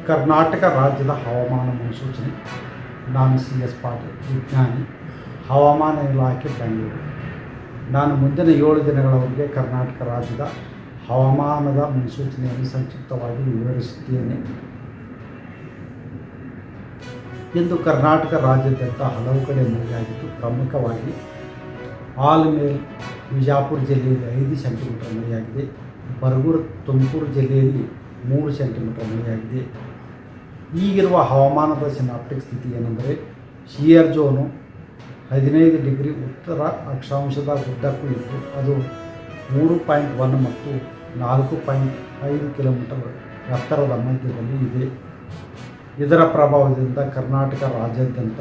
ಕರ್ನಾಟಕ ರಾಜ್ಯದ ಹವಾಮಾನ ಮುನ್ಸೂಚನೆ. ನಾನು CS ಪಾಟೀಲ್, ವಿಜ್ಞಾನಿ, ಹವಾಮಾನ ಇಲಾಖೆ, ಬೆಂಗಳೂರು. ನಾನು ಮುಂದಿನ 7 ದಿನಗಳವರೆಗೆ ಕರ್ನಾಟಕ ರಾಜ್ಯದ ಹವಾಮಾನದ ಮುನ್ಸೂಚನೆಯನ್ನು ಸಂಕ್ಷಿಪ್ತವಾಗಿ ವಿವರಿಸುತ್ತೇನೆ. ಇಂದು ಕರ್ನಾಟಕ ರಾಜ್ಯಾದ್ಯಂತ ಹಲವು ಕಡೆ ಮಳೆಯಾಗಿದ್ದು, ಪ್ರಮುಖವಾಗಿ ಆಲಮೇಲ್, ವಿಜಾಪುರ ಜಿಲ್ಲೆಯಲ್ಲಿ 5 ಸೆಂಟಿಮೀಟರ್ ಮಳೆಯಾಗಿದೆ. ಬರಗೂರು, ತುಮಕೂರು ಜಿಲ್ಲೆಯಲ್ಲಿ 3 ಸೆಂಟಿಮೀಟರ್ ಮಳೆಯಾಗಿದೆ. ಈಗಿರುವ ಹವಾಮಾನದ ಸಿನಾಪ್ಟಿಕ್ ಸ್ಥಿತಿ ಏನೆಂದರೆ, ಶಿಯರ್ ಝೋನು 15 ಡಿಗ್ರಿ ಉತ್ತರ ಅಕ್ಷಾಂಶದ ಉದ್ದಕ್ಕೂ ಇದ್ದು, ಅದು 3.1 ಮತ್ತು 4.5 ಕಿಲೋಮೀಟರ್ ಎತ್ತರದ ಮಧ್ಯದಲ್ಲಿ ಇದೆ. ಇದರ ಪ್ರಭಾವದಿಂದ ಕರ್ನಾಟಕ ರಾಜ್ಯಾದ್ಯಂತ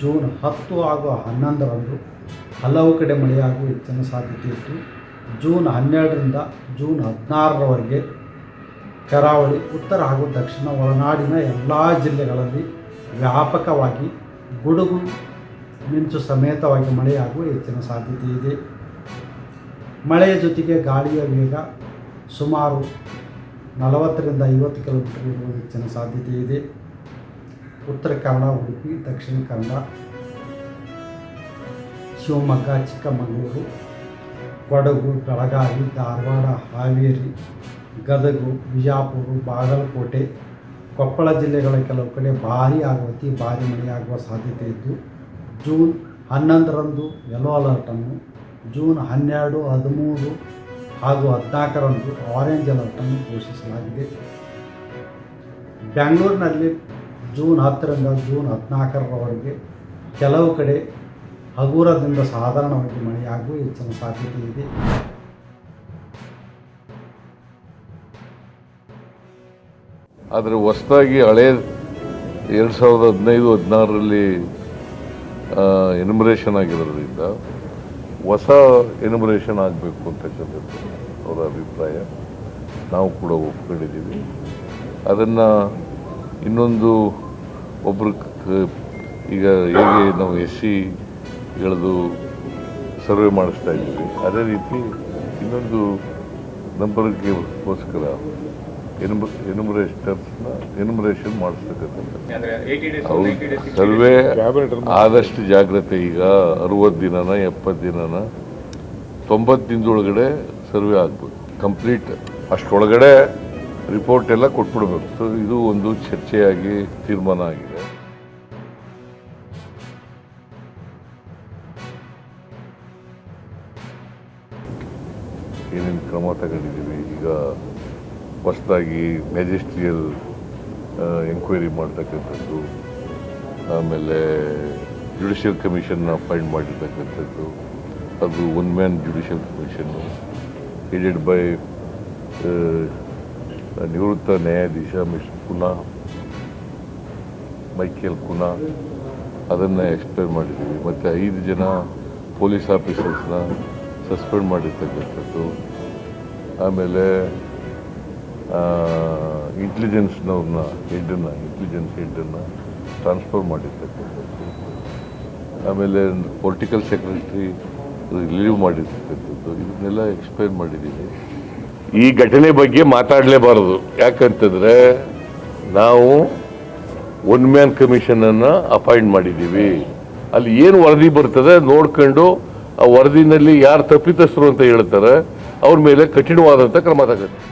ಜೂನ್ 10 ಹಾಗೂ 11ರಂದು ಹಲವು ಕಡೆ ಮಳೆಯಾಗುವ ಹೆಚ್ಚಿನ ಸಾಧ್ಯತೆ ಇತ್ತು. ಜೂನ್ 12ರಿಂದ ಜೂನ್ 16ರವರೆಗೆ ಕರಾವಳಿ, ಉತ್ತರ ಹಾಗೂ ದಕ್ಷಿಣ ಒಳನಾಡಿನ ಎಲ್ಲ ಜಿಲ್ಲೆಗಳಲ್ಲಿ ವ್ಯಾಪಕವಾಗಿ ಗುಡುಗು ಮಿಂಚು ಸಮೇತವಾಗಿ ಮಳೆಯಾಗುವ ಹೆಚ್ಚಿನ ಸಾಧ್ಯತೆ ಇದೆ. ಮಳೆಯ ಜೊತೆಗೆ ಗಾಳಿಯ ವೇಗ ಸುಮಾರು 40ರಿಂದ 50 ಕಿಲೋಮೀಟರ್ ಇರುವ ಹೆಚ್ಚಿನ ಸಾಧ್ಯತೆ ಇದೆ. ಉತ್ತರ ಕನ್ನಡ, ಉಡುಪಿ, ದಕ್ಷಿಣ ಕನ್ನಡ, ಶಿವಮೊಗ್ಗ, ಚಿಕ್ಕಮಗಳೂರು, ಕೊಡಗು, ಬೆಳಗಾವಿ, ಧಾರವಾಡ, ಹಾವೇರಿ, ಗದಗ, ವಿಜಯಪುರ, ಬಾಗಲಕೋಟೆ, ಕೊಪ್ಪಳ ಜಿಲ್ಲೆಗಳ ಕೆಲವು ಕಡೆ ಭಾರೀ ಹಾಗೂ ಅತಿ ಭಾರೀ ಮಳೆಯಾಗುವ ಸಾಧ್ಯತೆ ಇದ್ದು, ಜೂನ್ 11ರಂದು ಯೆಲ್ಲೋ ಅಲರ್ಟನ್ನು, ಜೂನ್ 12, 13 ಹಾಗೂ 14ರಂದು ಆರೆಂಜ್ ಅಲರ್ಟನ್ನು ಘೋಷಿಸಲಾಗಿದೆ. ಬೆಂಗಳೂರಿನಲ್ಲಿ ಜೂನ್ 10ರಿಂದ ಜೂನ್ 14ರವರೆಗೆ ಕೆಲವು ಕಡೆ ಹಗುರದಿಂದ ಸಾಧಾರಣವಾಗಿ ಮಳೆಯಾಗುವ ಹೆಚ್ಚಿನ ಸಾಧ್ಯತೆ ಇದೆ. ಆದರೆ ಹೊಸದಾಗಿ ಹಳೆ 2015-16ರಲ್ಲಿ ಎನ್ಯುಮರೇಷನ್ ಆಗಿರೋದ್ರಿಂದ ಹೊಸ ಎನ್ಯುಮರೇಷನ್ ಆಗಬೇಕು ಅಂತಕ್ಕಂಥದ್ದು ಅವರ ಅಭಿಪ್ರಾಯ. ನಾವು ಕೂಡ ಒಪ್ಕೊಂಡಿದ್ದೀವಿ. ಅದನ್ನು ಇನ್ನೊಂದು ಒಬ್ಬರು ಈಗ ಹೇಗೆ ನಾವು SCಗಳದ್ದು ಸರ್ವೆ ಮಾಡಿಸ್ತಾ ಇದ್ದೀವಿ, ಅದೇ ರೀತಿ ಇನ್ನೊಂದು ನಂಬರ್ಗೋಸ್ಕರ ಎನ್ಯುಮರೇಷನ್ ಮಾಡಿಸ್ತಕ್ಕಂಥದ್ದು. ಸರ್ವೆ ಆದಷ್ಟು ಜಾಗ್ರತೆ. ಈಗ 60 ದಿನನ 70 ದಿನನ 90 ದಿನದೊಳಗಡೆ ಸರ್ವೆ ಆಗಬೇಕು ಕಂಪ್ಲೀಟ್. ಅಷ್ಟೊಳಗಡೆ ರಿಪೋರ್ಟ್ ಎಲ್ಲ ಕೊಟ್ಬಿಡ್ಬೇಕು. ಸೊ ಇದು ಒಂದು ಚರ್ಚೆಯಾಗಿ ತೀರ್ಮಾನ ಆಗಿದೆ. ಏನೇನು ಕ್ರಮ ತಗೊಂಡಿದ್ದೀವಿ, ಈಗ ಹೊಸದಾಗಿ ಮ್ಯಾಜಿಸ್ಟ್ರಿಯಲ್ ಎಂಕ್ವೈರಿ ಮಾಡ್ತಕ್ಕಂಥದ್ದು, ಆಮೇಲೆ ಜುಡಿಷಿಯಲ್ ಕಮಿಷನ್ನ ಅಪಾಯಿಂಟ್ ಮಾಡಿರ್ತಕ್ಕಂಥದ್ದು. ಅದು 1 man judicial commission headed by ನಿವೃತ್ತ ನ್ಯಾಯಾಧೀಶ ಮಿಸ್ಟರ್ ಕುನಾ, ಮೈಕೇಲ್ ಕುನಾ. ಅದನ್ನು ಎಕ್ಸ್ಪ್ಲೇನ್ ಮಾಡಿದ್ದೀವಿ. ಮತ್ತು 5 ಜನ ಪೊಲೀಸ್ ಆಫೀಸರ್ಸ್ನ ಸಸ್ಪೆಂಡ್ ಮಾಡಿರ್ತಕ್ಕಂಥದ್ದು. ಆಮೇಲೆ ಇಂಟೆಲಿಜೆನ್ಸ್ನವ್ರನ್ನ ಇಂಟೆಲಿಜೆನ್ಸ್ ಹೆಡ್ಡನ್ನು ಟ್ರಾನ್ಸ್ಫರ್ ಮಾಡಿರ್ತಕ್ಕಂಥದ್ದು. ಆಮೇಲೆ ಪೊಲಿಟಿಕಲ್ ಸೆಕ್ರೆಟರಿ ರಿಲೀವ್ ಮಾಡಿರ್ತಕ್ಕಂಥದ್ದು. ಇದನ್ನೆಲ್ಲ ಎಕ್ಸ್ಪ್ಲೇನ್ ಮಾಡಿದ್ದೀನಿ. ಈ ಘಟನೆ ಬಗ್ಗೆ ಮಾತಾಡಲೇಬಾರದು. ಯಾಕಂತಂದರೆ ನಾವು 1 ಮ್ಯಾನ್ ಕಮಿಷನನ್ನು ಅಪಾಯಿಂಟ್ ಮಾಡಿದ್ದೀವಿ. ಅಲ್ಲಿ ಏನು ವರದಿ ಬರ್ತದೆ ನೋಡ್ಕೊಂಡು ಆ ವರದಿನಲ್ಲಿ ಯಾರು ತಪ್ಪಿತಸ್ಥರು ಅಂತ ಹೇಳ್ತಾರೆ ಅವ್ರ ಮೇಲೆ ಕಠಿಣವಾದಂಥ ಕ್ರಮ ತಗುತ್ತೆ.